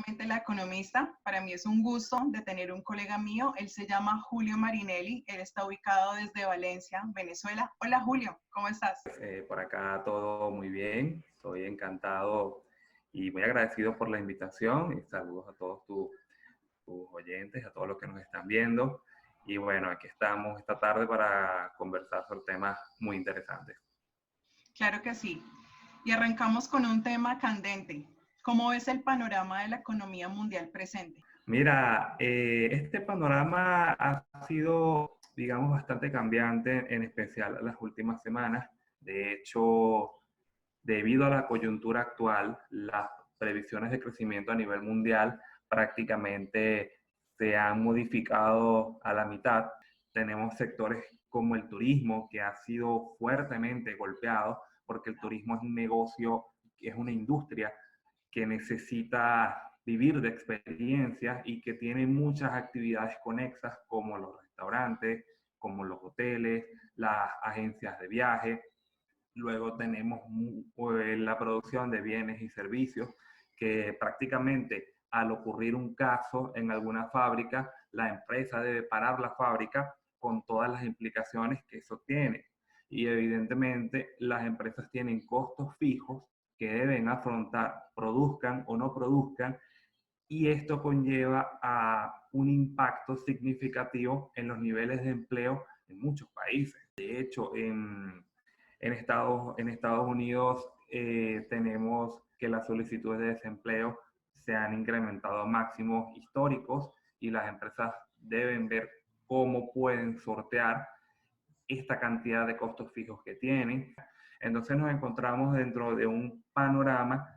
nuevamente La Economista. Para mí es un gusto de tener un colega mío. Él se llama Julio Marinelli. Él está ubicado desde Valencia, Venezuela. Hola Julio, ¿cómo estás? Por acá todo muy bien, estoy encantado y muy agradecido por la invitación y saludos a todos tus oyentes, a todos los que nos están viendo. Y bueno, aquí estamos esta tarde para conversar sobre temas muy interesantes. Claro que sí. Y arrancamos con un tema candente. ¿Cómo ves el panorama de la economía mundial presente? Mira, este panorama ha sido, digamos, bastante cambiante, en especial en las últimas semanas. De hecho, debido a la coyuntura actual, las previsiones de crecimiento a nivel mundial prácticamente se han modificado a la mitad. Tenemos sectores como el turismo, que ha sido fuertemente golpeado, porque el turismo es un negocio, es una industria que necesita vivir de experiencias y que tiene muchas actividades conexas, como los restaurantes, como los hoteles, las agencias de viaje. Luego tenemos la producción de bienes y servicios, que prácticamente al ocurrir un caso en alguna fábrica, la empresa debe parar la fábrica con todas las implicaciones que eso tiene. Y evidentemente las empresas tienen costos fijos que deben afrontar, produzcan o no produzcan, y esto conlleva a un impacto significativo en los niveles de empleo en muchos países. De hecho, en Estados Unidos tenemos que las solicitudes de desempleo se han incrementado a máximos históricos y las empresas deben ver cómo pueden sortear esta cantidad de costos fijos que tienen. Entonces nos encontramos dentro de un panorama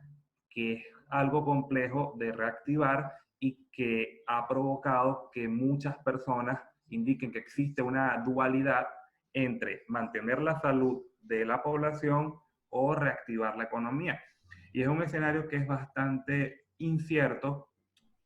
que es algo complejo de reactivar y que ha provocado que muchas personas indiquen que existe una dualidad entre mantener la salud de la población o reactivar la economía. Y es un escenario que es bastante incierto,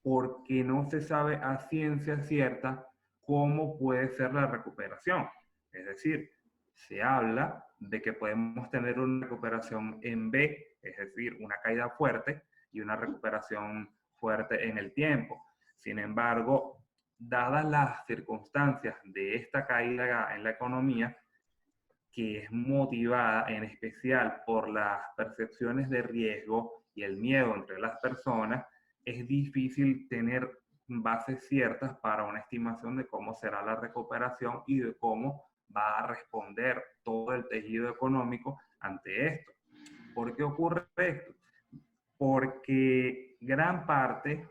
porque no se sabe a ciencia cierta cómo puede ser la recuperación. Es decir, se habla de que podemos tener una recuperación en V, es decir, una caída fuerte y una recuperación fuerte en el tiempo. Sin embargo, dadas las circunstancias de esta caída en la economía, que es motivada en especial por las percepciones de riesgo y el miedo entre las personas, es difícil tener bases ciertas para una estimación de cómo será la recuperación y de cómo va a responder todo el tejido económico ante esto. ¿Por qué ocurre esto? Porque gran parte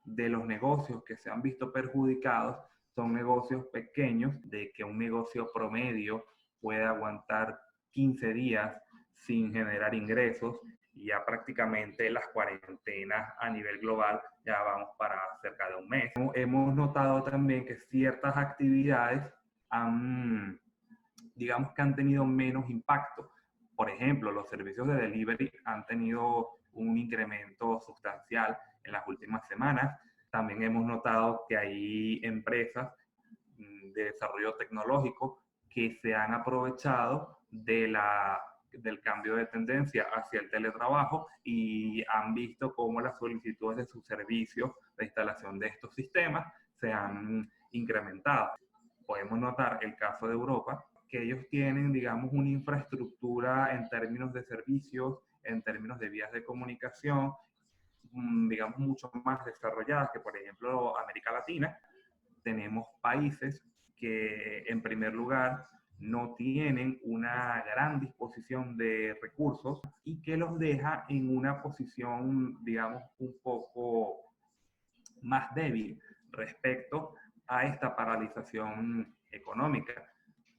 de los negocios que se han visto perjudicados son negocios pequeños, de que un negocio promedio puede aguantar 15 días sin generar ingresos, y ya prácticamente las cuarentenas a nivel global ya vamos para cerca de un mes. Hemos notado también que ciertas actividades han, digamos que han tenido menos impacto. Por ejemplo, los servicios de delivery han tenido un incremento sustancial en las últimas semanas. También hemos notado que hay empresas de desarrollo tecnológico que se han aprovechado del cambio de tendencia hacia el teletrabajo y han visto cómo las solicitudes de sus servicios de instalación de estos sistemas se han incrementado. Podemos notar el caso de Europa, que ellos tienen, digamos, una infraestructura en términos de servicios, en términos de vías de comunicación, digamos, mucho más desarrolladas que, por ejemplo, América Latina. Tenemos países que, en primer lugar, no tienen una gran disposición de recursos y que los deja en una posición, digamos, un poco más débil respecto a esta paralización económica.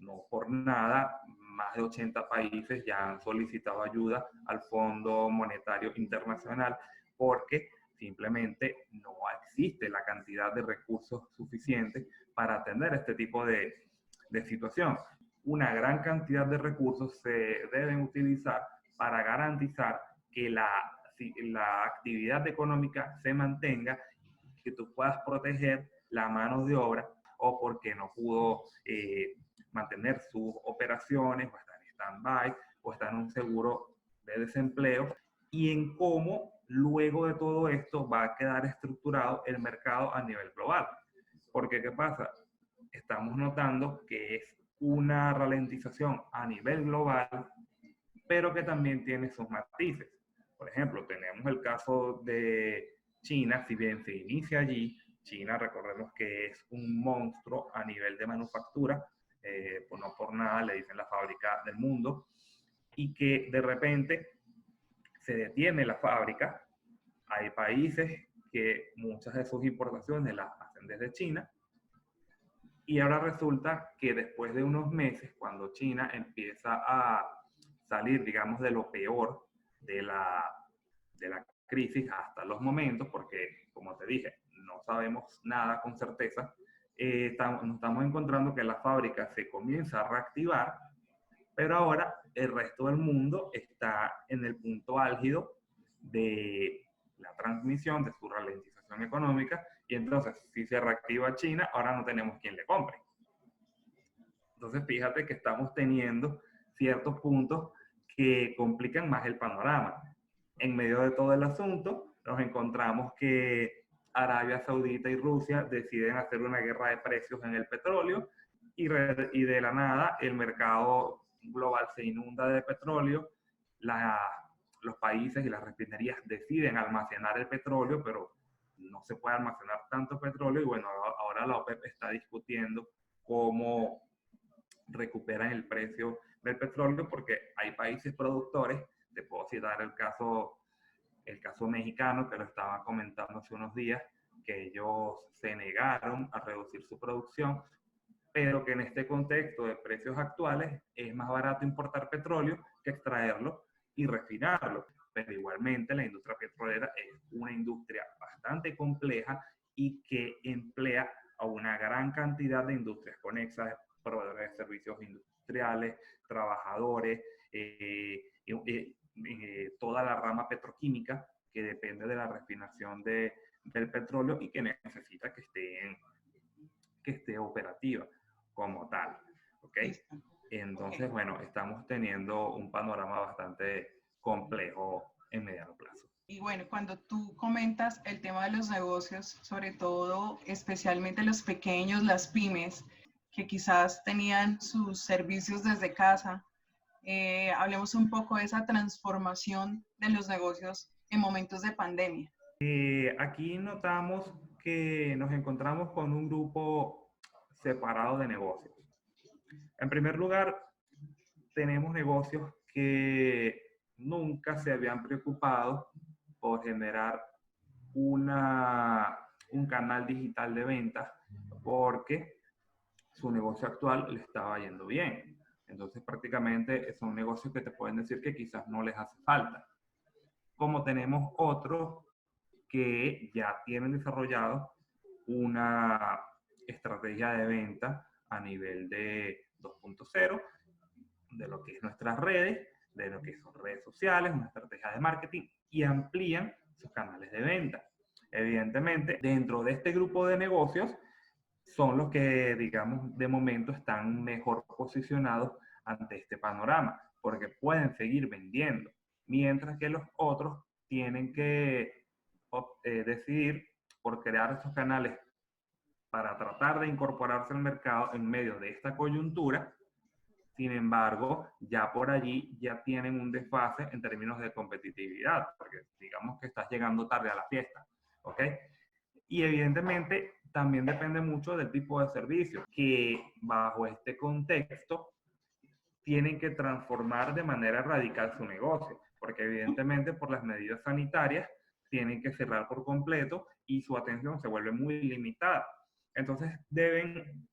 No por nada, más de 80 países ya han solicitado ayuda al Fondo Monetario Internacional, porque simplemente no existe la cantidad de recursos suficientes para atender este tipo de situación. Una gran cantidad de recursos se deben utilizar para garantizar que la actividad económica se mantenga, que tú puedas proteger la mano de obra, o porque no pudo mantener sus operaciones, o está en stand-by, o está en un seguro de desempleo, y en cómo luego de todo esto va a quedar estructurado el mercado a nivel global. Porque, ¿qué pasa? Estamos notando que es una ralentización a nivel global, pero que también tiene sus matices. Por ejemplo, tenemos el caso de China, si bien se inicia allí, China, recordemos que es un monstruo a nivel de manufactura, pues no por nada le dicen la fábrica del mundo, y que de repente se detiene la fábrica. Hay países que muchas de sus importaciones las hacen desde China, y ahora resulta que después de unos meses, cuando China empieza a salir, digamos, de lo peor de la crisis hasta los momentos, porque, como te dije, no sabemos nada con certeza, nos estamos encontrando que la fábrica se comienza a reactivar, pero ahora el resto del mundo está en el punto álgido de la transmisión, de su ralentización económica, y entonces, si se reactiva China, ahora no tenemos quien le compre. Entonces, fíjate que estamos teniendo ciertos puntos que complican más el panorama. En medio de todo el asunto, nos encontramos que Arabia Saudita y Rusia deciden hacer una guerra de precios en el petróleo y de la nada el mercado global se inunda de petróleo. Los países y las refinerías deciden almacenar el petróleo, pero no se puede almacenar tanto petróleo y bueno, ahora la OPEP está discutiendo cómo recuperan el precio del petróleo porque hay países productores, te puedo citar el caso mexicano que lo estaba comentando hace unos días, que ellos se negaron a reducir su producción, pero que en este contexto de precios actuales es más barato importar petróleo que extraerlo y refinarlo. Pero igualmente la industria petrolera es una industria bastante compleja y que emplea a una gran cantidad de industrias conexas, proveedores de servicios industriales, trabajadores, toda la rama petroquímica que depende de la refinación del petróleo y que necesita que esté operativa como tal. ¿Ok? Entonces, bueno, estamos teniendo un panorama bastante complejo en mediano plazo. Y bueno, cuando tú comentas el tema de los negocios, sobre todo, especialmente los pequeños, las pymes, que quizás tenían sus servicios desde casa, hablemos un poco de esa transformación de los negocios en momentos de pandemia. Aquí notamos que nos encontramos con un grupo separado de negocios. En primer lugar, tenemos negocios que nunca se habían preocupado por generar un canal digital de ventas porque su negocio actual le estaba yendo bien. Entonces, prácticamente son negocios que te pueden decir que quizás no les hace falta. Como tenemos otros que ya tienen desarrollado una estrategia de venta a nivel de 2.0, de lo que es nuestras redes, de lo que son redes sociales, una estrategia de marketing y amplían sus canales de venta. Evidentemente, dentro de este grupo de negocios son los que, digamos, de momento están mejor posicionados ante este panorama, porque pueden seguir vendiendo, mientras que los otros tienen que decidir por crear esos canales para tratar de incorporarse al mercado en medio de esta coyuntura. Sin embargo, ya por allí ya tienen un desfase en términos de competitividad, porque digamos que estás llegando tarde a la fiesta, ¿ok? Y evidentemente también depende mucho del tipo de servicio, que bajo este contexto tienen que transformar de manera radical su negocio, porque evidentemente por las medidas sanitarias tienen que cerrar por completo y su atención se vuelve muy limitada. Entonces deben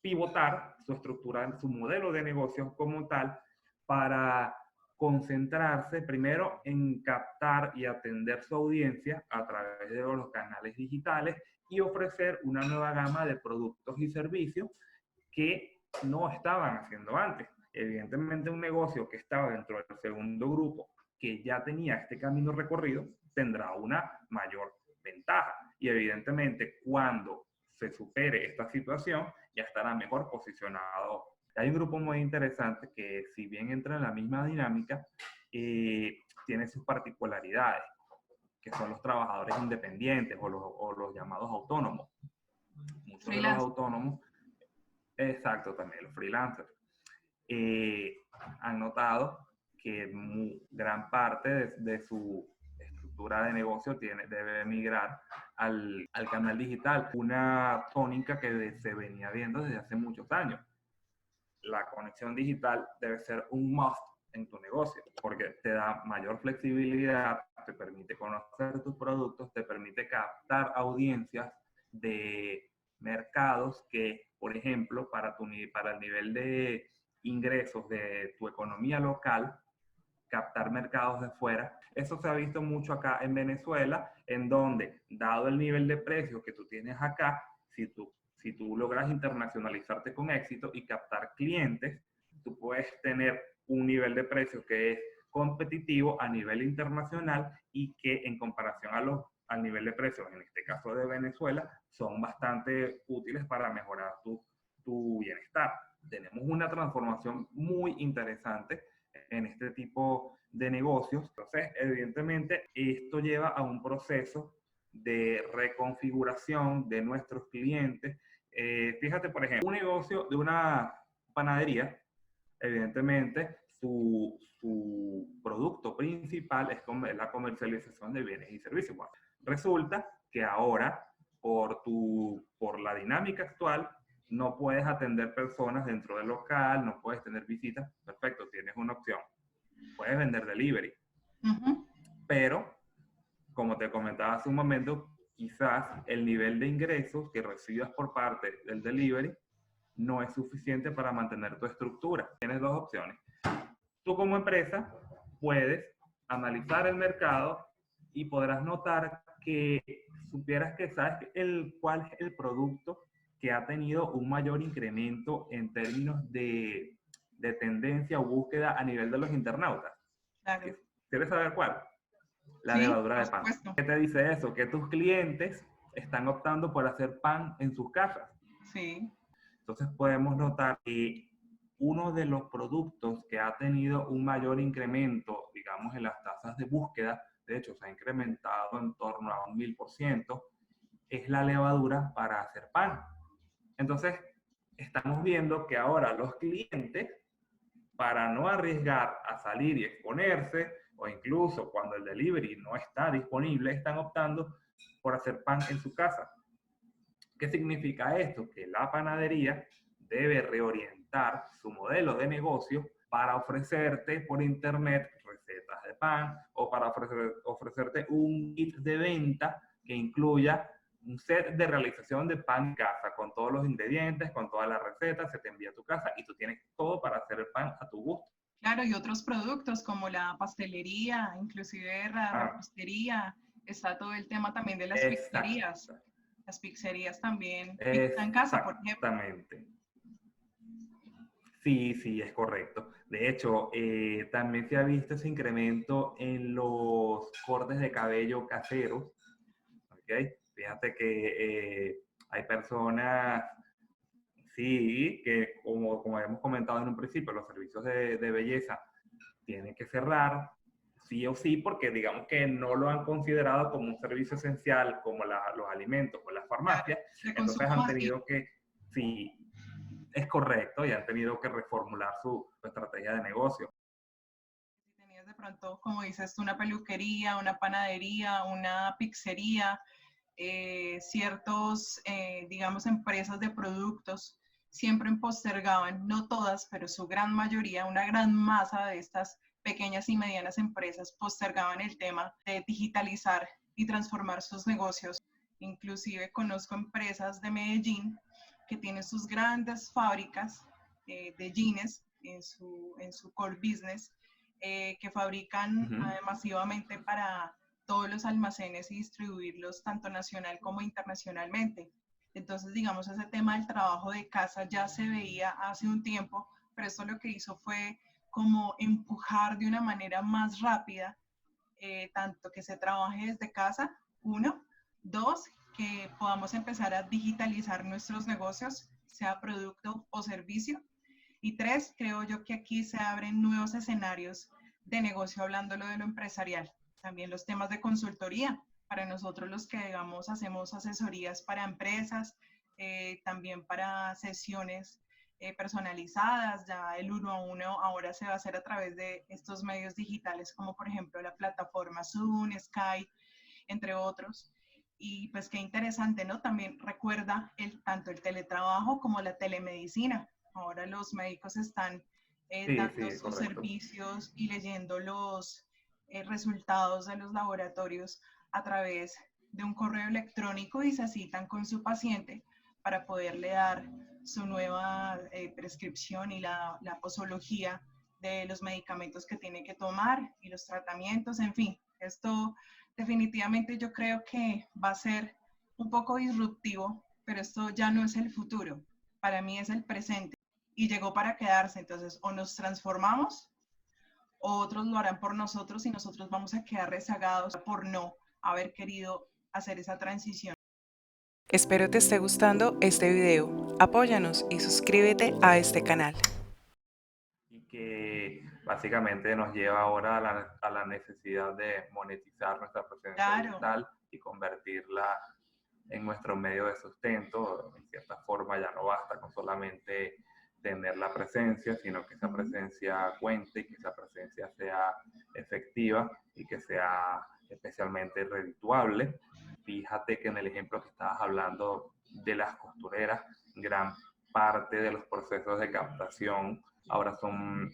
pivotar su estructura, su modelo de negocio como tal, para concentrarse primero en captar y atender su audiencia a través de los canales digitales y ofrecer una nueva gama de productos y servicios que no estaban haciendo antes. Evidentemente, un negocio que estaba dentro del segundo grupo, que ya tenía este camino recorrido, tendrá una mayor ventaja. Y evidentemente, cuando se supere esta situación, ya estará mejor posicionado. Hay un grupo muy interesante que, si bien entra en la misma dinámica, tiene sus particularidades. que son los trabajadores independientes o los llamados autónomos. Muchos de los autónomos, exacto, también los freelancers, han notado que gran parte de su estructura de negocio debe migrar al canal digital. Una tónica que se venía viendo desde hace muchos años. La conexión digital debe ser un must en tu negocio, porque te da mayor flexibilidad, te permite conocer tus productos, te permite captar audiencias de mercados que, por ejemplo, para el nivel de ingresos de tu economía local, captar mercados de fuera. Eso se ha visto mucho acá en Venezuela, en donde, dado el nivel de precios que tú tienes acá, si tú logras internacionalizarte con éxito y captar clientes, tú puedes tener un nivel de precios que es competitivo a nivel internacional y que en comparación al nivel de precios, en este caso de Venezuela, son bastante útiles para mejorar tu bienestar. Tenemos una transformación muy interesante en este tipo de negocios. Entonces, evidentemente, esto lleva a un proceso de reconfiguración de nuestros clientes. Fíjate, por ejemplo, un negocio de una panadería, evidentemente, su producto principal es la comercialización de bienes y servicios. Bueno, resulta que ahora, por la dinámica actual, no puedes atender personas dentro del local, no puedes tener visitas. Perfecto, tienes una opción. Puedes vender delivery. Pero, como te comentaba hace un momento, quizás el nivel de ingresos que recibas por parte del delivery no es suficiente para mantener tu estructura. Tienes dos opciones. Tú como empresa puedes analizar el mercado y podrás notar que supieras que sabes cuál es el producto que ha tenido un mayor incremento en términos de tendencia o búsqueda a nivel de los internautas. Claro. ¿Quieres saber cuál? La levadura de pan. ¿Qué te dice eso? Que tus clientes están optando por hacer pan en sus casas. Sí. Entonces podemos notar que uno de los productos que ha tenido un mayor incremento, digamos, en las tasas de búsqueda, de hecho se ha incrementado en torno a un 1000%, es la levadura para hacer pan. Entonces, estamos viendo que ahora los clientes, para no arriesgar a salir y exponerse, o incluso cuando el delivery no está disponible, están optando por hacer pan en su casa. ¿Qué significa esto? Que la panadería debe reorientar su modelo de negocio para ofrecerte por internet recetas de pan o para ofrecerte un kit de venta que incluya un set de realización de pan en casa con todos los ingredientes, con todas las recetas, se te envía a tu casa y tú tienes todo para hacer el pan a tu gusto. Claro, y otros productos como la pastelería, inclusive la repostería, está todo el tema también de las pizzerías. Las pizzerías también, pizza en casa, por ejemplo. Exactamente. Sí, es correcto. De hecho, también se ha visto ese incremento en los cortes de cabello caseros. ¿Okay? Fíjate que hay personas, sí, que como hemos comentado en un principio, los servicios de belleza tienen que cerrar, sí o sí, porque digamos que no lo han considerado como un servicio esencial como los alimentos o las farmacias. Entonces han tenido que, sí, es correcto, y han tenido que reformular su estrategia de negocio. Si tenías de pronto, como dices, una peluquería, una panadería, una pizzería, digamos, empresas de productos, siempre postergaban, no todas, pero su gran mayoría, una gran masa de estas pequeñas y medianas empresas postergaban el tema de digitalizar y transformar sus negocios. Inclusive conozco empresas de Medellín que tienen sus grandes fábricas de jeans en su core business, que fabrican masivamente para todos los almacenes y distribuirlos tanto nacional como internacionalmente. Entonces, digamos, ese tema del trabajo de casa ya se veía hace un tiempo, pero esto lo que hizo fue como empujar de una manera más rápida, tanto que se trabaje desde casa, uno, dos, que podamos empezar a digitalizar nuestros negocios, sea producto o servicio, y tres, creo yo que aquí se abren nuevos escenarios de negocio, hablándolo de lo empresarial. También los temas de consultoría, para nosotros los que, digamos, hacemos asesorías para empresas, también para sesiones personalizadas, ya el 1-a-1 ahora se va a hacer a través de estos medios digitales, como por ejemplo la plataforma Zoom, Skype, entre otros. Y pues qué interesante, ¿no? También recuerda tanto el teletrabajo como la telemedicina. Ahora los médicos están Sí, dando sí, sus correcto. servicios y leyendo los resultados de los laboratorios a través de un correo electrónico y se citan con su paciente para poderle dar su nueva prescripción y la posología de los medicamentos que tiene que tomar y los tratamientos, en fin. Esto definitivamente yo creo que va a ser un poco disruptivo, pero esto ya no es el futuro. Para mí es el presente y llegó para quedarse. Entonces, o nos transformamos o otros lo harán por nosotros y nosotros vamos a quedar rezagados por no haber querido hacer esa transición. Espero te esté gustando este video. Apóyanos y suscríbete a este canal. Y que básicamente nos lleva ahora a la necesidad de monetizar nuestra presencia digital y convertirla en nuestro medio de sustento. En cierta forma ya no basta con solamente tener la presencia, sino que esa presencia cuente y que esa presencia sea efectiva y que sea especialmente redituable. Fíjate que en el ejemplo que estabas hablando de las costureras, gran parte de los procesos de captación ahora son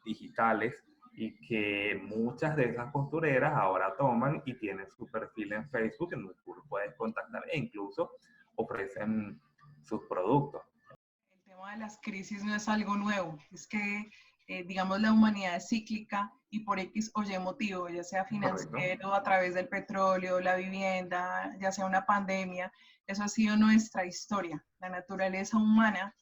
digitales y que muchas de esas costureras ahora toman y tienen su perfil en Facebook en donde tú lo puedes contactar e incluso ofrecen sus productos. El tema de las crisis no es algo nuevo, es que digamos la humanidad es cíclica y por X o Y motivo, ya sea financiero, Correcto. a través del petróleo, la vivienda, ya sea una pandemia, eso ha sido nuestra historia. La naturaleza humana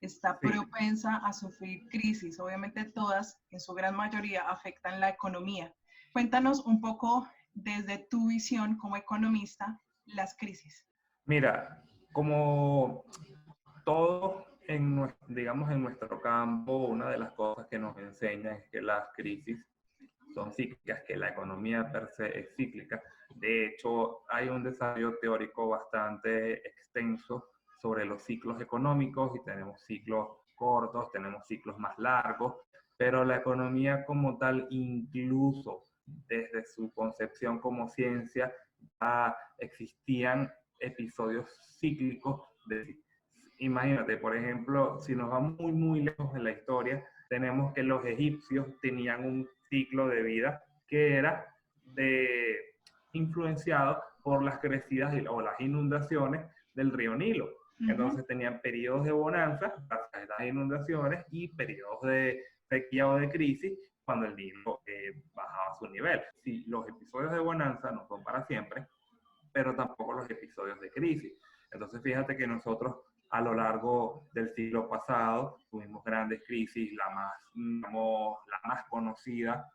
está propensa a sufrir crisis. Obviamente todas, en su gran mayoría, afectan la economía. Cuéntanos un poco desde tu visión como economista las crisis. Mira, como todo digamos, en nuestro campo, una de las cosas que nos enseña es que las crisis son cíclicas, que la economía per se es cíclica. De hecho, hay un desarrollo teórico bastante extenso sobre los ciclos económicos y tenemos ciclos cortos, tenemos ciclos más largos, pero la economía como tal, incluso desde su concepción como ciencia, ya existían episodios cíclicos imagínate, por ejemplo, si nos vamos muy, muy lejos en la historia, tenemos que los egipcios tenían un ciclo de vida que era influenciado por las crecidas o las inundaciones del río Nilo. Entonces tenían periodos de bonanza, las inundaciones, y periodos de sequía o de crisis cuando el Nilo bajaba su nivel. Sí, los episodios de bonanza no son para siempre, pero tampoco los episodios de crisis. Entonces fíjate que nosotros a lo largo del siglo pasado tuvimos grandes crisis, digamos, la más conocida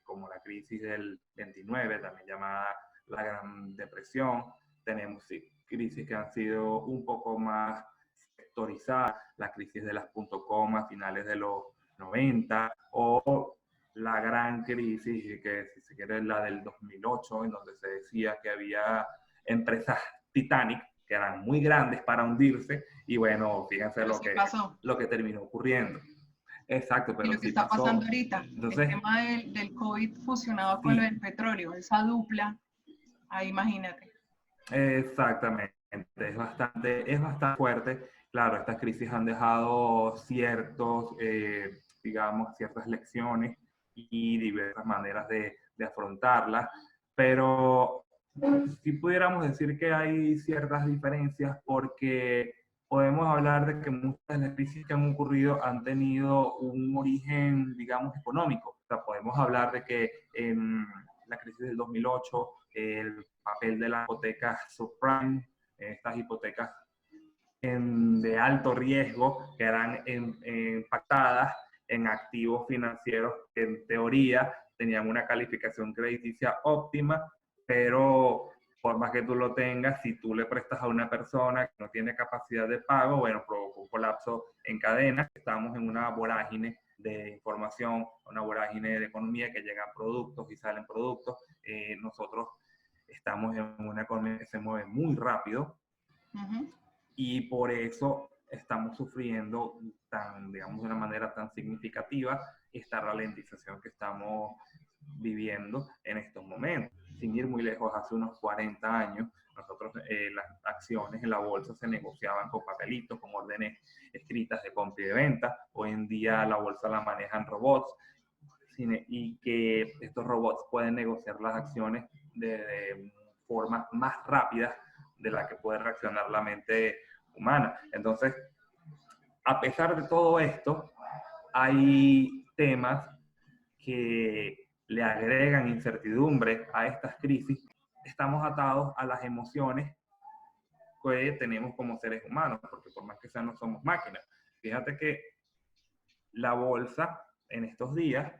como la crisis del 29, también llamada la Gran Depresión. Tenemos crisis que han sido un poco más sectorizadas, la crisis de las .com a finales de los 90, o la gran crisis, que si se quiere la del 2008, en donde se decía que había empresas Titanic que eran muy grandes para hundirse, y bueno, fíjense lo que terminó ocurriendo. Exacto, pero y lo que sí está pasó. pasando ahorita, Entonces, el tema del COVID fusionado con lo del petróleo, esa dupla, ahí imagínate. Exactamente, es bastante fuerte. Claro, estas crisis han dejado digamos, ciertas lecciones y diversas maneras de afrontarlas, pero sí pudiéramos decir que hay ciertas diferencias porque podemos hablar de que muchas de las crisis que han ocurrido han tenido un origen, digamos, económico. O sea, podemos hablar de que en la crisis del 2008, el papel de las hipotecas subprime, estas hipotecas de alto riesgo que eran impactadas en activos financieros que en teoría tenían una calificación crediticia óptima, pero por más que tú lo tengas, si tú le prestas a una persona que no tiene capacidad de pago, bueno, provoca un colapso en cadena. Estamos en una vorágine de información, una vorágine de economía, que llegan productos y salen productos. Nosotros estamos en una economía que se mueve muy rápido y por eso estamos sufriendo digamos, de una manera tan significativa esta ralentización que estamos viviendo en estos momentos. Sin ir muy lejos, hace unos 40 años, nosotros las acciones en la bolsa se negociaban con papelitos, con órdenes escritas de compra y de venta. Hoy en día la bolsa la manejan robots y que estos robots pueden negociar las acciones de forma más rápida de la que puede reaccionar la mente humana. Entonces, a pesar de todo esto, hay temas que le agregan incertidumbre a estas crisis. Estamos atados a las emociones que tenemos como seres humanos, porque por más que sean, no somos máquinas. Fíjate que la bolsa en estos días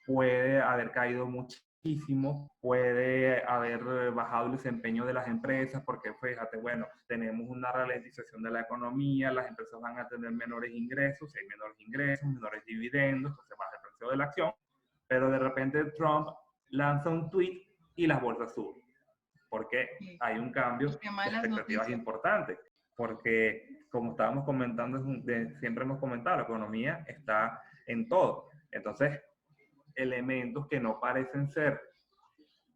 puede haber caído muchísimo, puede haber bajado el desempeño de las empresas, porque fíjate, bueno, tenemos una ralentización de la economía, las empresas van a tener menores ingresos, si hay menores ingresos, menores dividendos, entonces baja el precio de la acción, pero de repente Trump lanza un tweet y las bolsas suben, porque hay un cambio de expectativas importante, porque como estábamos comentando, siempre hemos comentado, la economía está en todo. Entonces, elementos que no parecen ser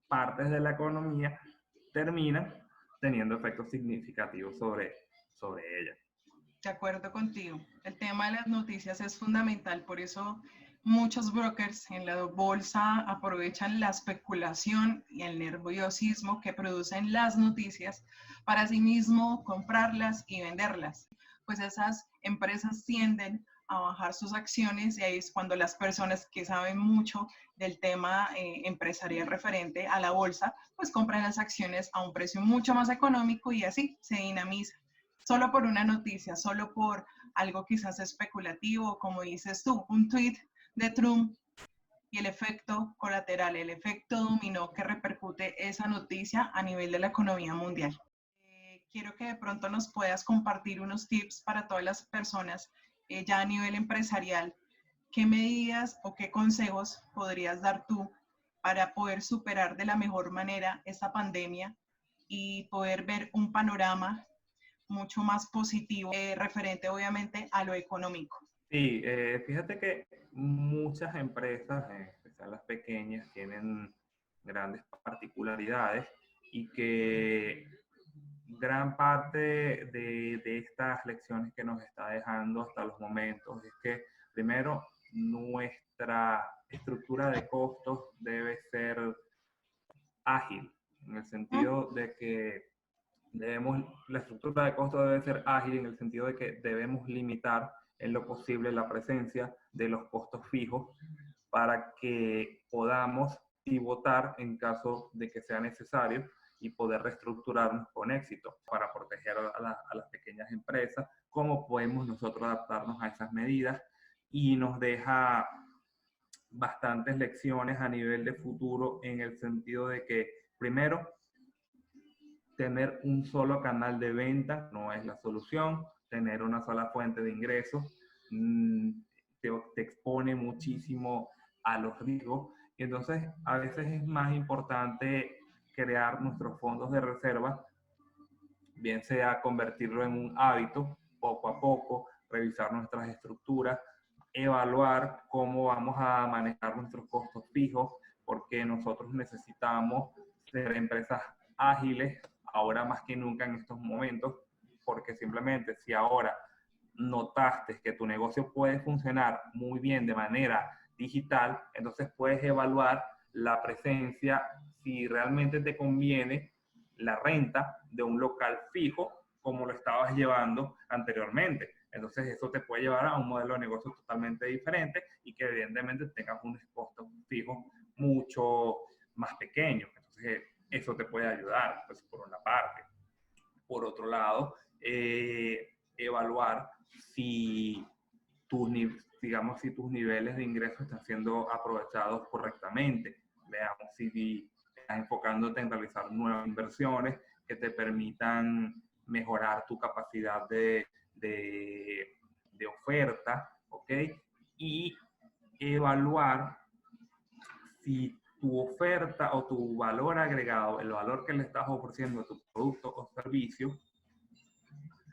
partes de la economía terminan teniendo efectos significativos sobre ella. De acuerdo contigo. El tema de las noticias es fundamental, por eso muchos brokers en la bolsa aprovechan la especulación y el nerviosismo que producen las noticias para asimismo comprarlas y venderlas. Pues esas empresas tienden a bajar sus acciones y ahí es cuando las personas que saben mucho del tema empresarial referente a la bolsa, pues compran las acciones a un precio mucho más económico y así se dinamiza. Solo por una noticia, solo por algo quizás especulativo, como dices tú, un tweet de Trump y el efecto colateral, el efecto dominó que repercute esa noticia a nivel de la economía mundial. Quiero que de pronto nos puedas compartir unos tips para todas las personas ya a nivel empresarial. ¿Qué medidas o qué consejos podrías dar tú para poder superar de la mejor manera esta pandemia y poder ver un panorama mucho más positivo referente obviamente a lo económico? Sí, fíjate que muchas empresas, en especial las pequeñas, tienen grandes particularidades y que gran parte de estas lecciones que nos está dejando hasta los momentos es que, primero, nuestra estructura de costos debe ser ágil, en el sentido de que la estructura de costos debe ser ágil en el sentido de que debemos limitar en lo posible la presencia de los costos fijos para que podamos pivotar en caso de que sea necesario y poder reestructurarnos con éxito para proteger a las pequeñas empresas. ¿Cómo podemos nosotros adaptarnos a esas medidas? Y nos deja bastantes lecciones a nivel de futuro en el sentido de que, primero, tener un solo canal de venta no es la solución. Tener una sola fuente de ingresos te expone muchísimo a los riesgos. Y entonces, a veces es más importante crear nuestros fondos de reserva, bien sea convertirlo en un hábito, poco a poco, revisar nuestras estructuras, evaluar cómo vamos a manejar nuestros costos fijos, porque nosotros necesitamos ser empresas ágiles, ahora más que nunca en estos momentos, porque simplemente si ahora notaste que tu negocio puede funcionar muy bien de manera digital, entonces puedes evaluar la presencia, si realmente te conviene la renta de un local fijo como lo estabas llevando anteriormente. Entonces eso te puede llevar a un modelo de negocio totalmente diferente y que evidentemente tengas unos costos fijos mucho más pequeños. Entonces eso te puede ayudar, pues, por una parte. Por otro lado, evaluar si digamos, si tus niveles de ingresos están siendo aprovechados correctamente. Veamos si estás enfocándote en realizar nuevas inversiones que te permitan mejorar tu capacidad de oferta, ¿ok? Y evaluar si tu oferta o tu valor agregado, el valor que le estás ofreciendo a tu producto o servicio,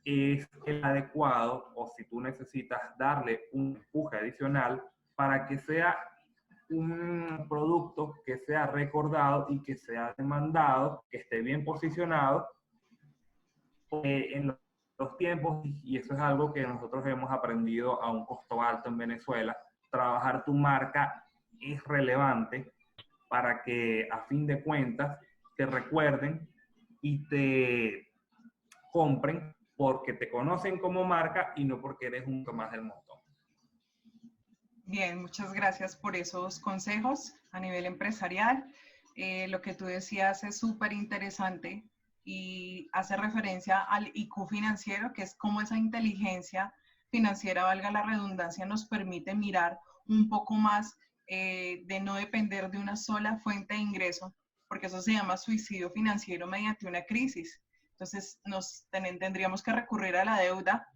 es el adecuado, o si tú necesitas darle un empuje adicional para que sea un producto que sea recordado y que sea demandado, que esté bien posicionado en los tiempos, y eso es algo que nosotros hemos aprendido a un costo alto en Venezuela. Trabajar tu marca es relevante para que a fin de cuentas te recuerden y te compren porque te conocen como marca y no porque eres un más del montón. Bien, muchas gracias por esos consejos a nivel empresarial. Lo que tú decías es súper interesante y hace referencia al IQ financiero, que es cómo esa inteligencia financiera, valga la redundancia, nos permite mirar un poco más de no depender de una sola fuente de ingreso, porque eso se llama suicidio financiero mediante una crisis. Entonces, tendríamos que recurrir a la deuda,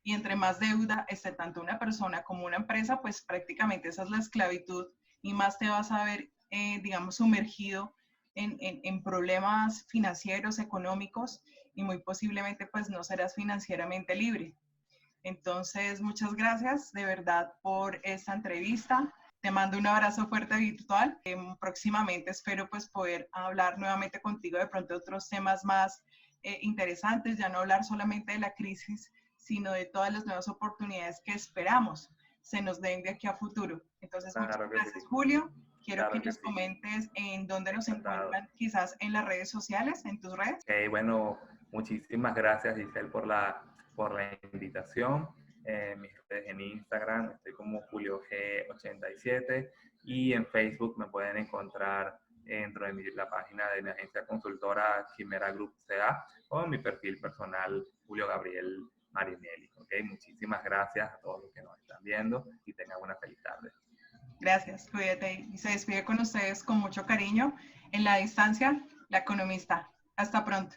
y entre más deuda esté tanto una persona como una empresa, pues prácticamente esa es la esclavitud, y más te vas a ver, digamos, sumergido en problemas financieros, económicos, y muy posiblemente pues no serás financieramente libre. Entonces, muchas gracias de verdad por esta entrevista. Te mando un abrazo fuerte virtual. Próximamente espero pues poder hablar nuevamente contigo de pronto de otros temas más interesantes, ya no hablar solamente de la crisis, sino de todas las nuevas oportunidades que esperamos se nos den de aquí a futuro. Entonces, muchas gracias, Julio. Quiero que nos comentes en dónde nos encuentran, quizás en las redes sociales, en tus redes. Bueno, muchísimas gracias, Giselle, por la invitación. Mis redes en Instagram, estoy como JulioG87, y en Facebook me pueden encontrar dentro de la página de mi agencia consultora Chimera Group CA, o en mi perfil personal Julio Gabriel Marinelli. Okay, muchísimas gracias a todos los que nos están viendo y tengan una feliz tarde. Gracias, cuídate. Y se despide con ustedes con mucho cariño, en la distancia, la economista. Hasta pronto.